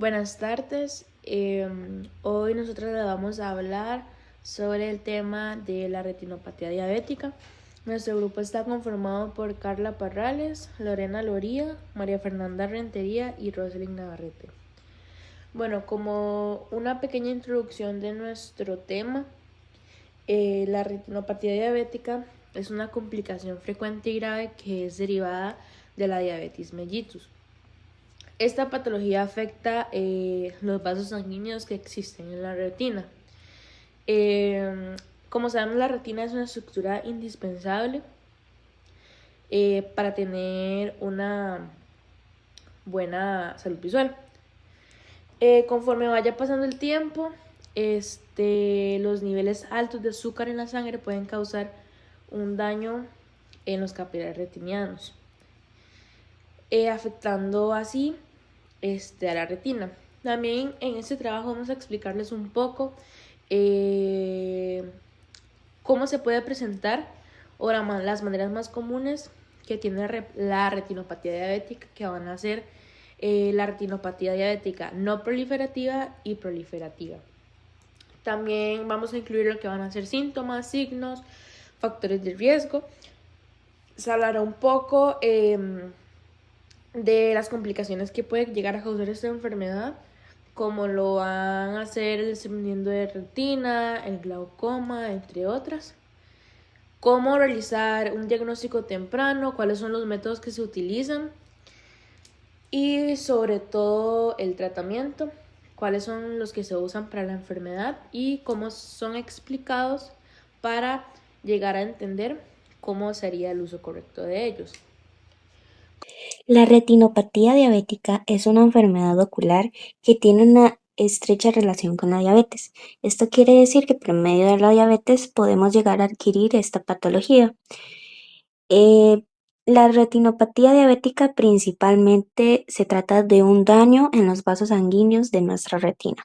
Buenas tardes. Hoy nosotros le vamos a hablar sobre el tema de la retinopatía diabética. Nuestro grupo está conformado por Carla Parrales, Lorena Loría, María Fernanda Rentería y Roselyn Navarrete. Bueno, como una pequeña introducción de nuestro tema, la retinopatía diabética es una complicación frecuente y grave que es derivada de la diabetes mellitus. Esta patología afecta los vasos sanguíneos que existen en la retina. Como sabemos, la retina es una estructura indispensable para tener una buena salud visual. Conforme vaya pasando el tiempo, los niveles altos de azúcar en la sangre pueden causar un daño en los capilares retinianos, afectando así a la retina. También en este trabajo vamos a explicarles un poco cómo se puede presentar o las maneras más comunes que tiene la retinopatía diabética, que van a ser la retinopatía diabética no proliferativa y proliferativa. También vamos a incluir lo que van a ser síntomas, signos, factores de riesgo. Se hablará un poco de las complicaciones que puede llegar a causar esta enfermedad, como lo van a ser el desprendimiento de retina, el glaucoma, entre otras. Cómo realizar un diagnóstico temprano, cuáles son los métodos que se utilizan y sobre todo el tratamiento, cuáles son los que se usan para la enfermedad y cómo son explicados para llegar a entender cómo sería el uso correcto de ellos. La retinopatía diabética es una enfermedad ocular que tiene una estrecha relación con la diabetes. Esto quiere decir que por medio de la diabetes podemos llegar a adquirir esta patología. Eh, la retinopatía diabética principalmente se trata de un daño en los vasos sanguíneos de nuestra retina,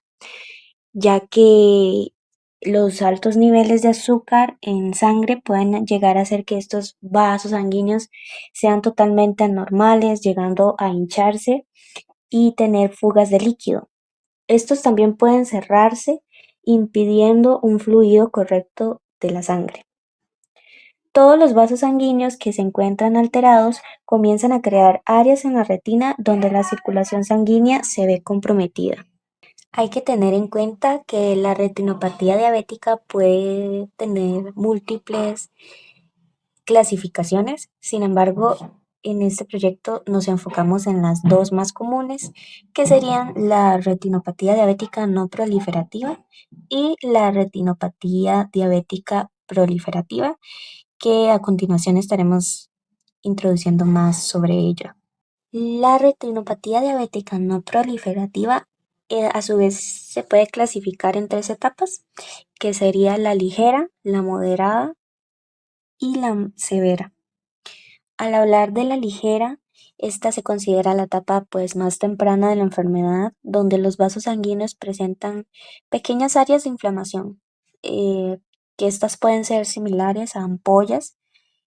ya que los altos niveles de azúcar en sangre pueden llegar a hacer que estos vasos sanguíneos sean totalmente anormales, llegando a hincharse y tener fugas de líquido. Estos también pueden cerrarse, impidiendo un fluido correcto de la sangre. Todos los vasos sanguíneos que se encuentran alterados comienzan a crear áreas en la retina donde la circulación sanguínea se ve comprometida. Hay que tener en cuenta que la retinopatía diabética puede tener múltiples clasificaciones. Sin embargo, en este proyecto nos enfocamos en las dos más comunes, que serían la retinopatía diabética no proliferativa y la retinopatía diabética proliferativa, que a continuación estaremos introduciendo más sobre ello. La retinopatía diabética no proliferativa a su vez se puede clasificar en tres etapas, que sería la ligera, la moderada y la severa. Al hablar de la ligera, esta se considera la etapa pues más temprana de la enfermedad, donde los vasos sanguíneos presentan pequeñas áreas de inflamación, eh, que estas pueden ser similares a ampollas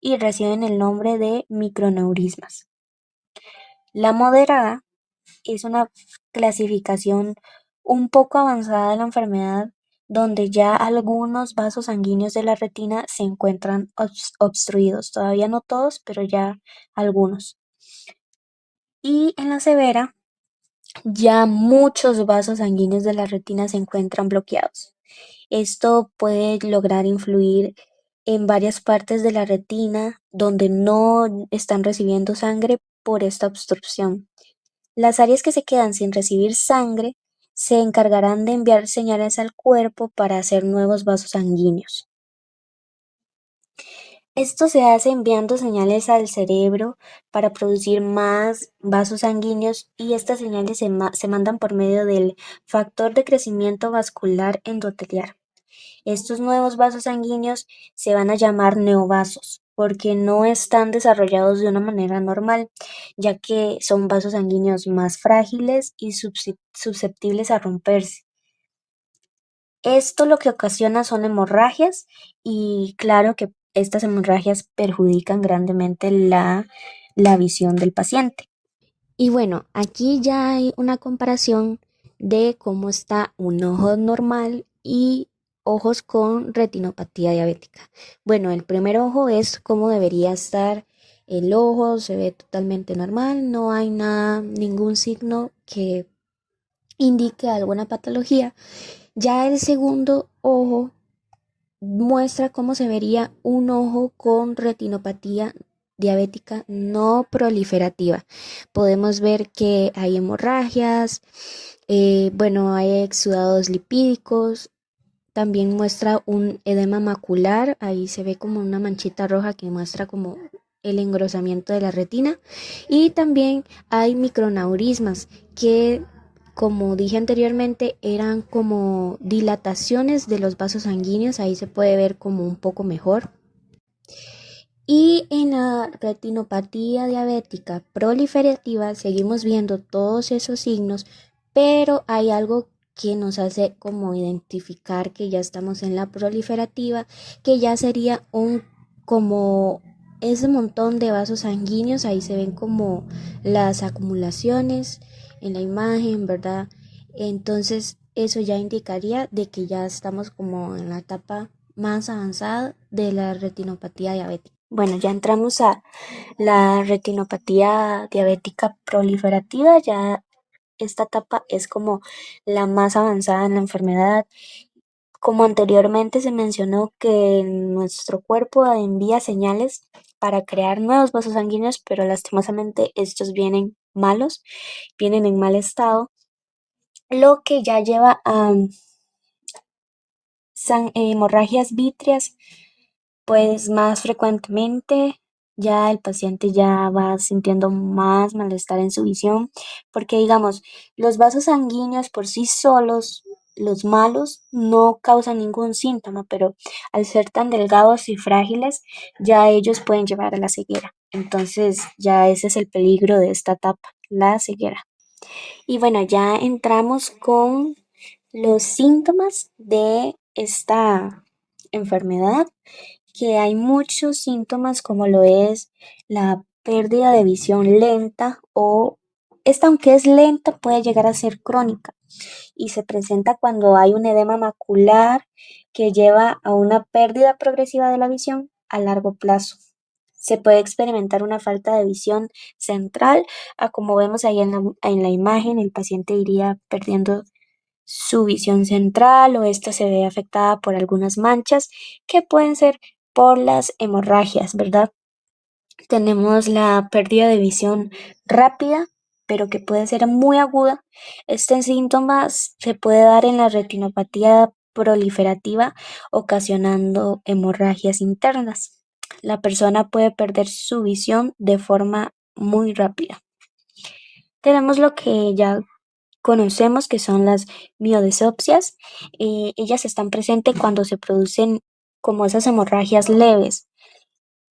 y reciben el nombre de microneurismas. La moderada es una clasificación un poco avanzada de la enfermedad, donde ya algunos vasos sanguíneos de la retina se encuentran obstruidos, todavía no todos, pero ya algunos. Y en la severa, ya muchos vasos sanguíneos de la retina se encuentran bloqueados. Esto puede lograr influir en varias partes de la retina donde no están recibiendo sangre por esta obstrucción. Las áreas que se quedan sin recibir sangre se encargarán de enviar señales al cuerpo para hacer nuevos vasos sanguíneos. Esto se hace enviando señales al cerebro para producir más vasos sanguíneos, y estas señales se mandan por medio del factor de crecimiento vascular endoteliar. Estos nuevos vasos sanguíneos se van a llamar neovasos porque no están desarrollados de una manera normal, ya que son vasos sanguíneos más frágiles y susceptibles a romperse. Esto lo que ocasiona son hemorragias, y claro que estas hemorragias perjudican grandemente la visión del paciente. Y bueno, aquí ya hay una comparación de cómo está un ojo normal y ojos con retinopatía diabética. Bueno, el primer ojo es cómo debería estar el ojo, se ve totalmente normal, no hay nada, ningún signo que indique alguna patología. Ya el segundo ojo muestra cómo se vería un ojo con retinopatía diabética no proliferativa. Podemos ver que hay hemorragias, bueno, hay exudados lipídicos, también muestra un edema macular, ahí se ve como una manchita roja que muestra como el engrosamiento de la retina, y también hay micronaurismas que, como dije anteriormente, eran como dilataciones de los vasos sanguíneos, ahí se puede ver como un poco mejor. Y en la retinopatía diabética proliferativa seguimos viendo todos esos signos, pero hay algo que nos hace como identificar que ya estamos en la proliferativa, que ya sería un como ese montón de vasos sanguíneos, ahí se ven como las acumulaciones en la imagen, ¿verdad? Entonces eso ya indicaría de que ya estamos como en la etapa más avanzada de la retinopatía diabética. Bueno, ya entramos a la retinopatía diabética proliferativa, ya esta etapa es como la más avanzada en la enfermedad. Como anteriormente se mencionó que nuestro cuerpo envía señales para crear nuevos vasos sanguíneos, pero lastimosamente estos vienen malos, vienen en mal estado, lo que ya lleva a hemorragias vítreas, pues más frecuentemente ya el paciente ya va sintiendo más malestar en su visión, porque digamos, los vasos sanguíneos por sí solos, los malos, no causan ningún síntoma, pero al ser tan delgados y frágiles, ya ellos pueden llevar a la ceguera. Entonces, ya ese es el peligro de esta etapa, la ceguera. Y bueno, ya entramos con los síntomas de esta enfermedad, que hay muchos síntomas como lo es la pérdida de visión lenta, o esta, aunque es lenta, puede llegar a ser crónica y se presenta cuando hay un edema macular que lleva a una pérdida progresiva de la visión a largo plazo. Se puede experimentar una falta de visión central, a como vemos ahí en la imagen, el paciente iría perdiendo su visión central, o esta se ve afectada por algunas manchas que pueden ser por las hemorragias, ¿verdad? Tenemos la pérdida de visión rápida, pero que puede ser muy aguda. Este síntoma se puede dar en la retinopatía proliferativa, ocasionando hemorragias internas. La persona puede perder su visión de forma muy rápida. Tenemos lo que ya conocemos, que son las miodesopsias. Ellas están presentes cuando se producen como esas hemorragias leves,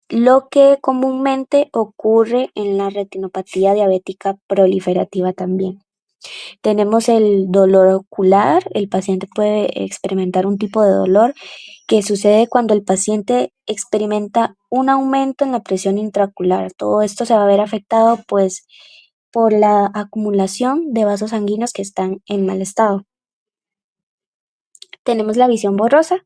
lo que comúnmente ocurre en la retinopatía diabética proliferativa también. Tenemos el dolor ocular. El paciente puede experimentar un tipo de dolor que sucede cuando el paciente experimenta un aumento en la presión intraocular. Todo esto se va a ver afectado pues por la acumulación de vasos sanguíneos que están en mal estado. Tenemos la visión borrosa,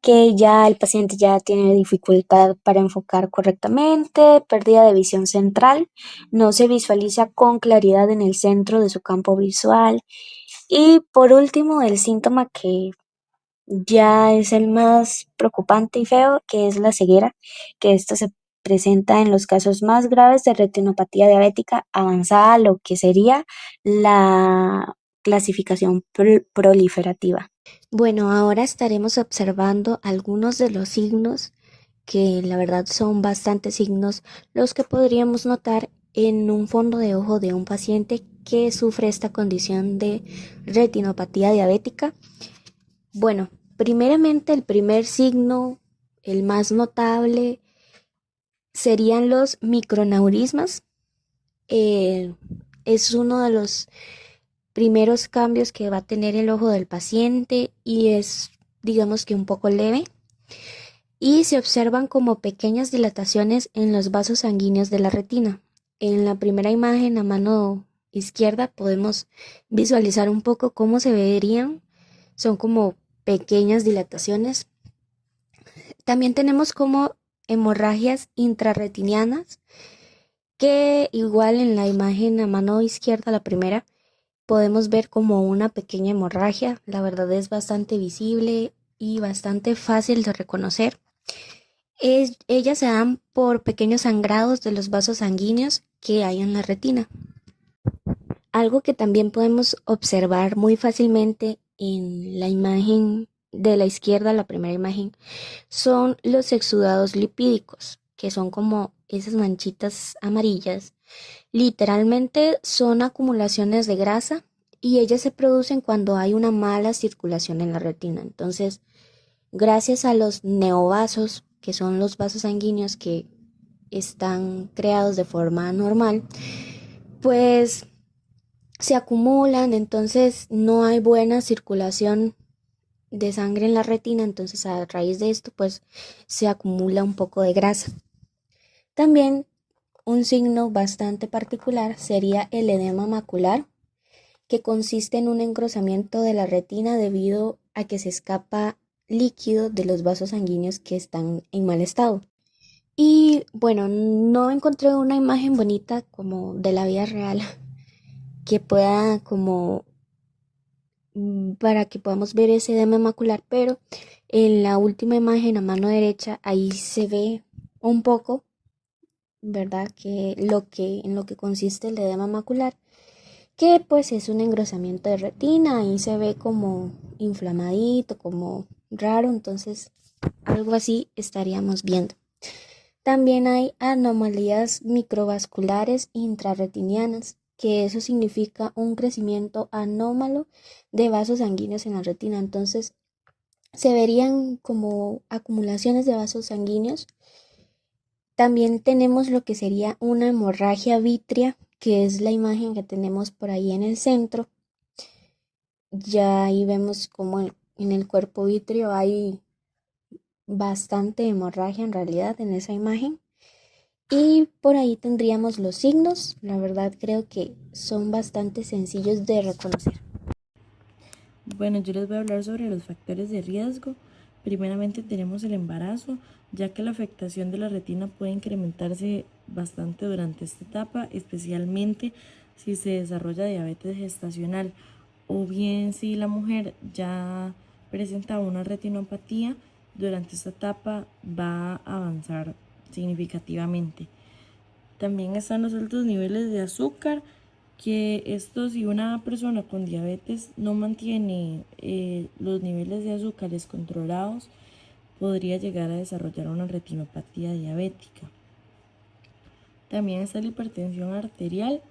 que ya el paciente ya tiene dificultad para enfocar correctamente, pérdida de visión central, no se visualiza con claridad en el centro de su campo visual. Y por último, el síntoma que ya es el más preocupante y feo, que es la ceguera, que esto se presenta en los casos más graves de retinopatía diabética avanzada, lo que sería la clasificación proliferativa. Bueno, ahora estaremos observando algunos de los signos, que la verdad son bastantes signos, los que podríamos notar en un fondo de ojo de un paciente que sufre esta condición de retinopatía diabética. Bueno, primeramente el primer signo, el más notable, serían los micronaurismas. Es uno de los primeros cambios que va a tener el ojo del paciente y es, digamos que un poco leve, y se observan como pequeñas dilataciones en los vasos sanguíneos de la retina. En la primera imagen a mano izquierda podemos visualizar un poco cómo se verían. Son como pequeñas dilataciones. También tenemos como hemorragias intrarretinianas, que igual en la imagen a mano izquierda, la primera, podemos ver como una pequeña hemorragia. La verdad es bastante visible y bastante fácil de reconocer. Ellas se dan por pequeños sangrados de los vasos sanguíneos que hay en la retina. Algo que también podemos observar muy fácilmente en la imagen de la izquierda, la primera imagen, son los exudados lipídicos, que son como esas manchitas amarillas. Literalmente son acumulaciones de grasa y ellas se producen cuando hay una mala circulación en la retina. Entonces, gracias a los neovasos, que son los vasos sanguíneos que están creados de forma normal, pues se acumulan, entonces no hay buena circulación de sangre en la retina, entonces a raíz de esto pues se acumula un poco de grasa. También un signo bastante particular sería el edema macular, que consiste en un engrosamiento de la retina debido a que se escapa líquido de los vasos sanguíneos que están en mal estado. Y bueno, no encontré una imagen bonita como de la vida real que pueda como para que podamos ver ese edema macular, pero en la última imagen a mano derecha ahí se ve un poco, ¿verdad? Que en lo que consiste el edema macular, que pues es un engrosamiento de retina, ahí se ve como inflamadito, como raro, entonces algo así estaríamos viendo. También hay anomalías microvasculares intrarretinianas, que eso significa un crecimiento anómalo de vasos sanguíneos en la retina. Entonces, se verían como acumulaciones de vasos sanguíneos. También tenemos lo que sería una hemorragia vítrea, que es la imagen que tenemos por ahí en el centro. Ya ahí vemos como en el cuerpo vítreo hay bastante hemorragia en realidad en esa imagen. Y por ahí tendríamos los signos. La verdad creo que son bastante sencillos de reconocer. Bueno, yo les voy a hablar sobre los factores de riesgo. Primeramente tenemos el embarazo, ya que la afectación de la retina puede incrementarse bastante durante esta etapa, especialmente si se desarrolla diabetes gestacional o bien si la mujer ya presenta una retinopatía, durante esta etapa va a avanzar significativamente. También están los altos niveles de azúcar, que esto si una persona con diabetes no mantiene los niveles de azúcares controlados, podría llegar a desarrollar una retinopatía diabética. También está la hipertensión arterial.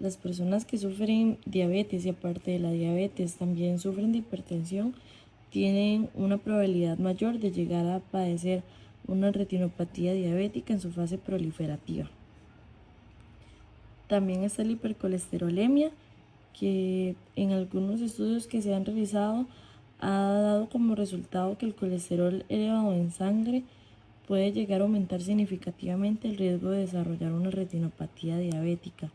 Las personas que sufren diabetes y aparte de la diabetes también sufren de hipertensión, tienen una probabilidad mayor de llegar a padecer una retinopatía diabética en su fase proliferativa. También está la hipercolesterolemia, que en algunos estudios que se han realizado ha dado como resultado que el colesterol elevado en sangre puede llegar a aumentar significativamente el riesgo de desarrollar una retinopatía diabética.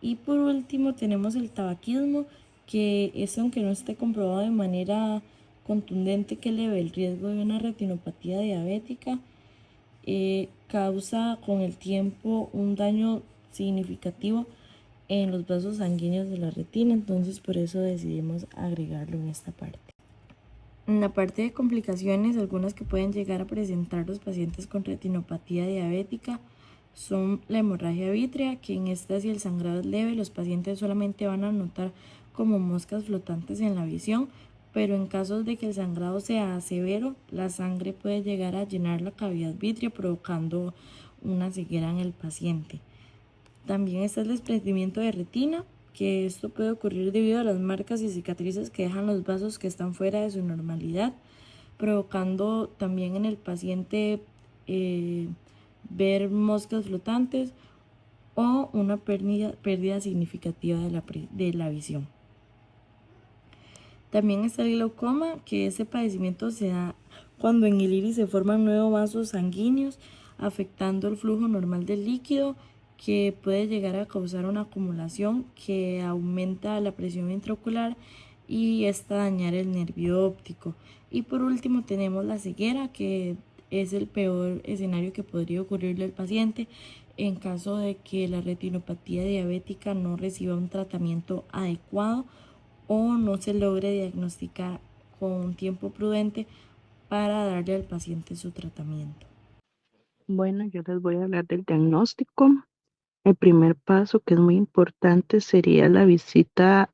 Y por último tenemos el tabaquismo, que es, aunque no esté comprobado de manera contundente que eleve el riesgo de una retinopatía diabética, causa con el tiempo un daño significativo en los vasos sanguíneos de la retina, entonces por eso decidimos agregarlo en esta parte. En la parte de complicaciones, algunas que pueden llegar a presentar los pacientes con retinopatía diabética son la hemorragia vítrea, que en esta si el sangrado es leve, los pacientes solamente van a notar como moscas flotantes en la visión, pero en casos de que el sangrado sea severo, la sangre puede llegar a llenar la cavidad vítrea provocando una ceguera en el paciente. También está el desprendimiento de retina, que esto puede ocurrir debido a las marcas y cicatrices que dejan los vasos que están fuera de su normalidad, provocando también en el paciente ver moscas flotantes o una pérdida significativa de la visión. También está el glaucoma, que ese padecimiento se da cuando en el iris se forman nuevos vasos sanguíneos, afectando el flujo normal del líquido que puede llegar a causar una acumulación que aumenta la presión intraocular y esta dañar el nervio óptico. Y por último tenemos la ceguera, que es el peor escenario que podría ocurrirle al paciente en caso de que la retinopatía diabética no reciba un tratamiento adecuado o no se logre diagnosticar con un tiempo prudente para darle al paciente su tratamiento. Bueno, yo les voy a hablar del diagnóstico. El primer paso, que es muy importante, sería la visita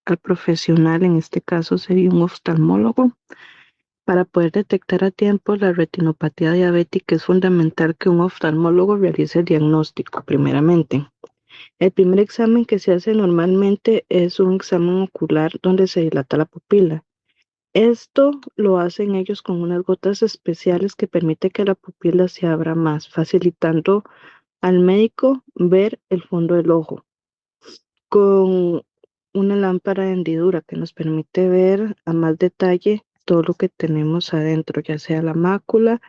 al profesional, en este caso sería un oftalmólogo. Para poder detectar a tiempo la retinopatía diabética es fundamental que un oftalmólogo realice el diagnóstico primeramente. El primer examen que se hace normalmente es un examen ocular donde se dilata la pupila. Esto lo hacen ellos con unas gotas especiales que permite que la pupila se abra más, facilitando al médico ver el fondo del ojo, con una lámpara de hendidura que nos permite ver a más detalle todo lo que tenemos adentro, ya sea la mácula,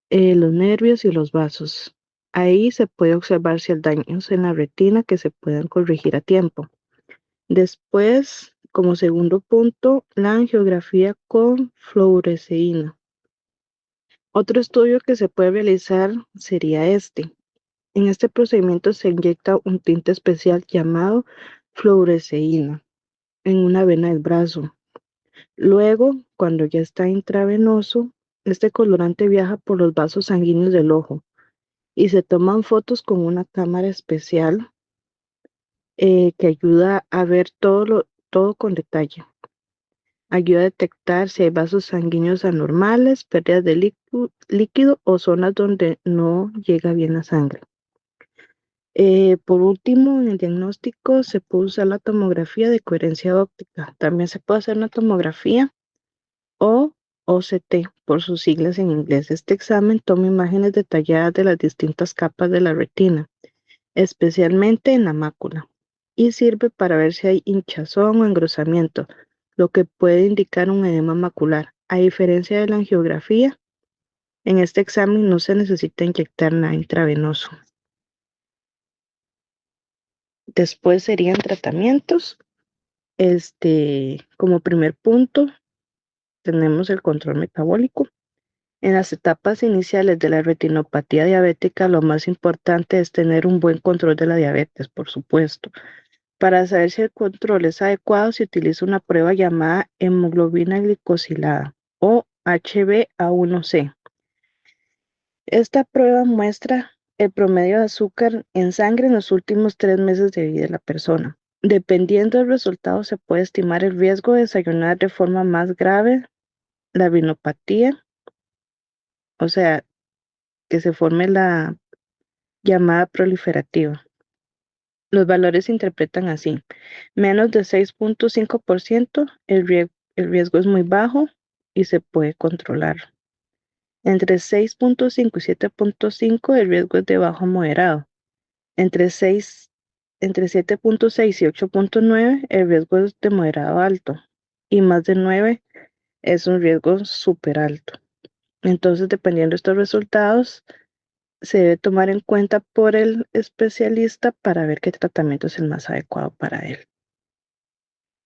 los nervios y los vasos. Ahí se puede observar si hay daños en la retina que se puedan corregir a tiempo. Después, como segundo punto, la angiografía con fluoresceína. Otro estudio que se puede realizar sería este. En este procedimiento se inyecta un tinte especial llamado fluoresceína en una vena del brazo. Luego, cuando ya está intravenoso, este colorante viaja por los vasos sanguíneos del ojo y se toman fotos con una cámara especial que ayuda a ver todo con detalle. Ayuda a detectar si hay vasos sanguíneos anormales, pérdidas de líquido o zonas donde no llega bien la sangre. Por último, en el diagnóstico se puede usar la tomografía de coherencia óptica. También se puede hacer una tomografía o OCT por sus siglas en inglés. Este examen toma imágenes detalladas de las distintas capas de la retina, especialmente en la mácula, y sirve para ver si hay hinchazón o engrosamiento, lo que puede indicar un edema macular. A diferencia de la angiografía, en este examen no se necesita inyectar nada intravenoso. Después serían tratamientos. Como primer punto, tenemos el control metabólico. En las etapas iniciales de la retinopatía diabética, lo más importante es tener un buen control de la diabetes, por supuesto. Para saber si el control es adecuado, se utiliza una prueba llamada hemoglobina glicosilada o HbA1c. Esta prueba muestra el promedio de azúcar en sangre en los últimos 3 meses de vida de la persona. Dependiendo del resultado, se puede estimar el riesgo de desayunar de forma más grave la rinopatía, o sea, que se forme la llamada proliferativa. Los valores se interpretan así: menos de 6.5%, el riesgo es muy bajo y se puede controlar. Entre 6.5 y 7.5, el riesgo es de bajo a moderado. Entre 7.6 y 8.9, el riesgo es de moderado a alto. Y más de 9 es un riesgo súper alto. Entonces, dependiendo de estos resultados, se debe tomar en cuenta por el especialista para ver qué tratamiento es el más adecuado para él.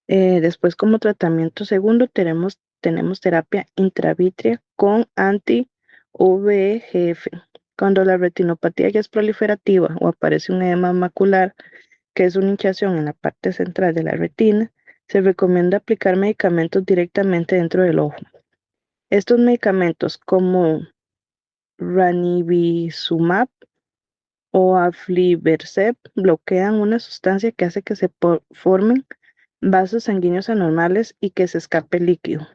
Después, como tratamiento segundo, tenemos terapia intravítrea con anti-VEGF. Cuando la retinopatía ya es proliferativa o aparece un edema macular, que es una hinchazón en la parte central de la retina, se recomienda aplicar medicamentos directamente dentro del ojo. Estos medicamentos, como ranibizumab o aflibercept, bloquean una sustancia que hace que se formen vasos sanguíneos anormales y que se escape líquido.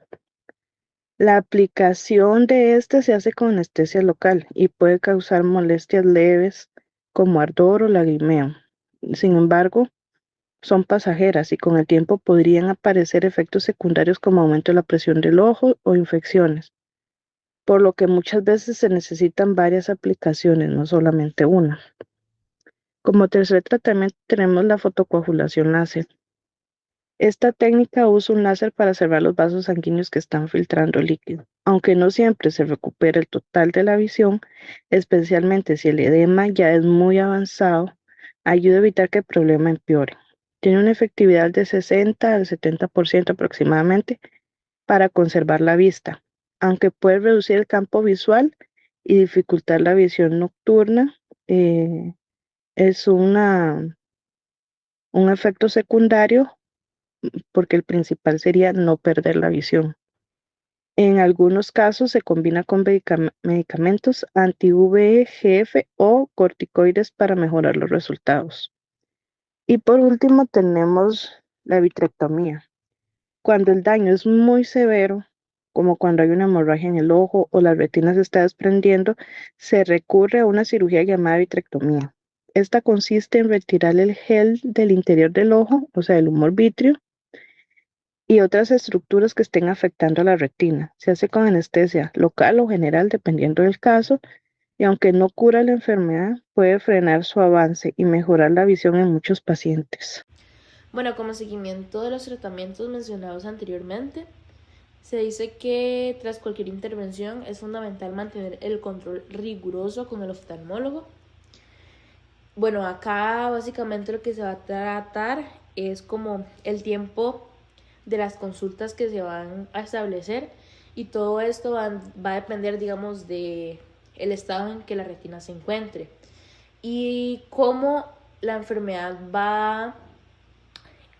La aplicación de este se hace con anestesia local y puede causar molestias leves como ardor o lagrimeo. Sin embargo, son pasajeras y con el tiempo podrían aparecer efectos secundarios como aumento de la presión del ojo o infecciones, por lo que muchas veces se necesitan varias aplicaciones, no solamente una. Como tercer tratamiento tenemos la fotocoagulación láser. Esta técnica usa un láser para cerrar los vasos sanguíneos que están filtrando líquido. Aunque no siempre se recupera el total de la visión, especialmente si el edema ya es muy avanzado, ayuda a evitar que el problema empeore. Tiene una efectividad de 60 al 70% aproximadamente para conservar la vista, aunque puede reducir el campo visual y dificultar la visión nocturna. Es un efecto secundario porque el principal sería no perder la visión. En algunos casos se combina con medicamentos anti-VEGF o corticoides para mejorar los resultados. Y por último tenemos la vitrectomía. Cuando el daño es muy severo, como cuando hay una hemorragia en el ojo o la retina se está desprendiendo, se recurre a una cirugía llamada vitrectomía. Esta consiste en retirar el gel del interior del ojo, o sea, el humor vítreo, y otras estructuras que estén afectando a la retina. Se hace con anestesia local o general, dependiendo del caso, y aunque no cura la enfermedad, puede frenar su avance y mejorar la visión en muchos pacientes. Bueno, como seguimiento de los tratamientos mencionados anteriormente, se dice que tras cualquier intervención es fundamental mantener el control riguroso con el oftalmólogo. Bueno, acá básicamente lo que se va a tratar es como el tiempo de las consultas que se van a establecer, y todo esto va a depender, digamos, de el estado en que la retina se encuentre y cómo la enfermedad va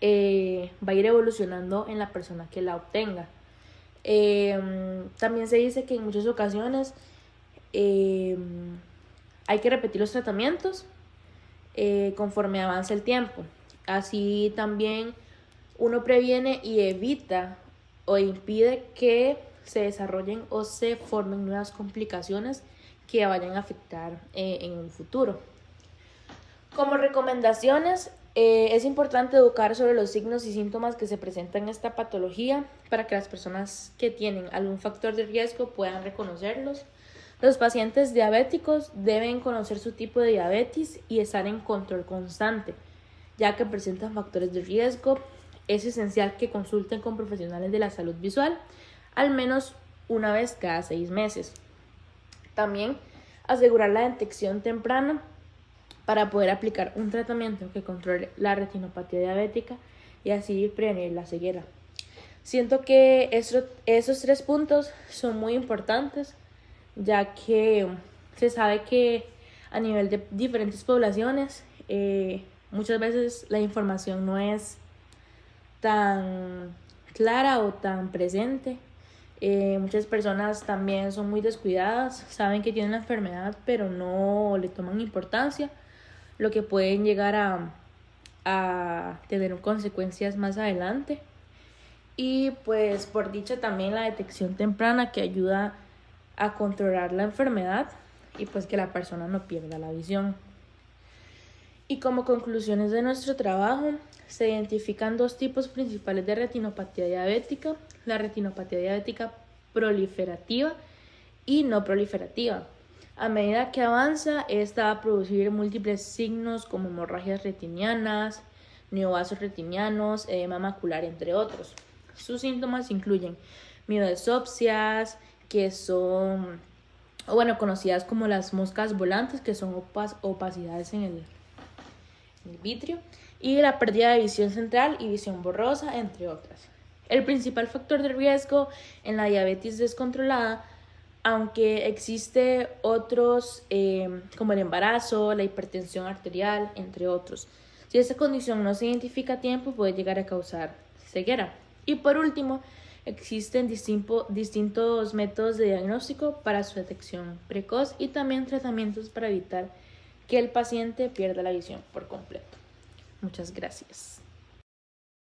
a ir evolucionando en la persona que la obtenga. También se dice que en muchas ocasiones hay que repetir los tratamientos conforme avanza el tiempo. Así también uno previene y evita o impide que se desarrollen o se formen nuevas complicaciones que vayan a afectar en un futuro. Como recomendaciones, es importante educar sobre los signos y síntomas que se presentan en esta patología para que las personas que tienen algún factor de riesgo puedan reconocerlos. Los pacientes diabéticos deben conocer su tipo de diabetes y estar en control constante, ya que presentan factores de riesgo. Es esencial que consulten con profesionales de la salud visual al menos una vez cada 6 meses. También asegurar la detección temprana para poder aplicar un tratamiento que controle la retinopatía diabética y así prevenir la ceguera. Siento que esos 3 puntos son muy importantes, ya que se sabe que a nivel de diferentes poblaciones muchas veces la información no es tan clara o tan presente. Muchas personas también son muy descuidadas, saben que tienen la enfermedad pero no le toman importancia, lo que pueden llegar a tener consecuencias más adelante. Y pues por dicha también la detección temprana que ayuda a controlar la enfermedad y pues que la persona no pierda la visión. Y como conclusiones de nuestro trabajo, se identifican 2 tipos principales de retinopatía diabética: la retinopatía diabética proliferativa y no proliferativa. A medida que avanza, esta va a producir múltiples signos como hemorragias retinianas, neovasos retinianos, edema macular, entre otros. Sus síntomas incluyen mioesopsias, que son, conocidas como las moscas volantes, que son opacidades en el vitrio, y la pérdida de visión central y visión borrosa, entre otras. El principal factor de riesgo en la diabetes descontrolada, aunque existe otros como el embarazo, la hipertensión arterial, entre otros. Si esta condición no se identifica a tiempo, puede llegar a causar ceguera. Y por último, existen distintos métodos de diagnóstico para su detección precoz y también tratamientos para evitar que el paciente pierda la visión por completo. Muchas gracias.